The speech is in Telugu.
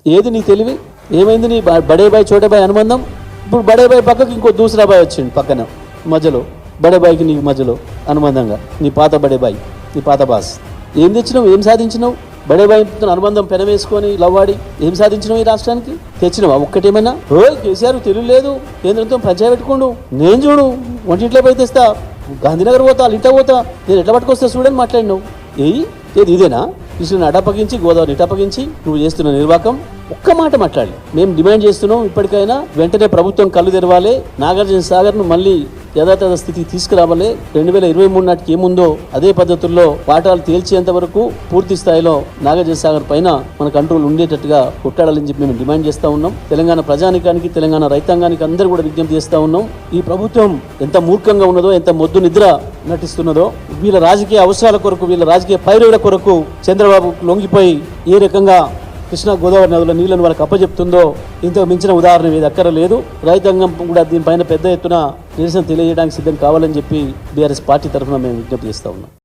ఏది నీ తెలివి? ఏమైంది నీ బడే బాయ్ చోటే బాయ్ అనుబంధం? ఇప్పుడు బడే బాయ్ పక్కకి ఇంకో దూసరా బాయ్ వచ్చిండు పక్కన మధ్యలో, బడే బాయ్కి నీకు మధ్యలో అనుబంధంగా నీ పాత బడే బాయ్, నీ పాత బాస్. ఏం తెచ్చినావు? ఏం సాధించినావు? బడే బాయ్ అనుబంధం పెనవేసుకొని లవ్వాడి ఏం సాధించినావు ఈ రాష్ట్రానికి? తెచ్చినావా ఒక్కటేమైనా? కేసీఆర్ తెలివి లేదు, కేంద్రంతో పంచాయతీ పెట్టుకోండు, నేను చూడు ఒంటింట్లో పోయి తెస్తా, గాంధీనగర్ పోతా, ఇటా పోతా, నేను ఎట్లా పట్టుకొస్తా చూడని మాట్లాడినావు. ఏది ఇదేనా? కృష్ణని అటపగించి గోదావరిని ఇటపగించి నువ్వు చేస్తున్న నిర్వాకం. ఒక్క మాట మాట్లాడి మేము డిమాండ్ చేస్తున్నాం, ఇప్పటికైనా వెంటనే ప్రభుత్వం కళ్ళు తెరవాలి, నాగార్జున సాగర్ను మళ్ళీ యథాతథ స్థితికి తీసుకురావాలి. 2023 నాటికి ఏముందో అదే పద్ధతుల్లో పాఠాలు తేల్చేంత వరకు పూర్తి స్థాయిలో నాగార్జున సాగర్ పైన మన కంట్రోల్ ఉండేటట్టుగా కొట్టాడాలని చెప్పి మేము డిమాండ్ చేస్తూ ఉన్నాం. తెలంగాణ ప్రజానికానికి, తెలంగాణ రైతాంగానికి అందరూ కూడా విజ్ఞప్తి చేస్తూ ఉన్నాం. ఈ ప్రభుత్వం ఎంత మూర్ఖంగా ఉన్నదో, ఎంత మొద్దు నిద్ర నటిస్తున్నదో, వీళ్ళ రాజకీయ అవసరాల కొరకు, వీళ్ళ రాజకీయ పైరుల కొరకు చంద్రబాబు లొంగిపోయి ఏ రకంగా కృష్ణా గోదావరి నదుల నీళ్లను వాళ్ళకి అప్పచెప్తుందో ఇంతకు మించిన ఉదాహరణ ఏది అక్కర లేదు. రైతాంగం కూడా దీనిపైన పెద్ద ఎత్తున నిరసన తెలియజేయడానికి సిద్ధం కావాలని చెప్పి బీఆర్ఎస్ పార్టీ తరఫున మేము విజ్ఞప్తి చేస్తూ ఉన్నాం.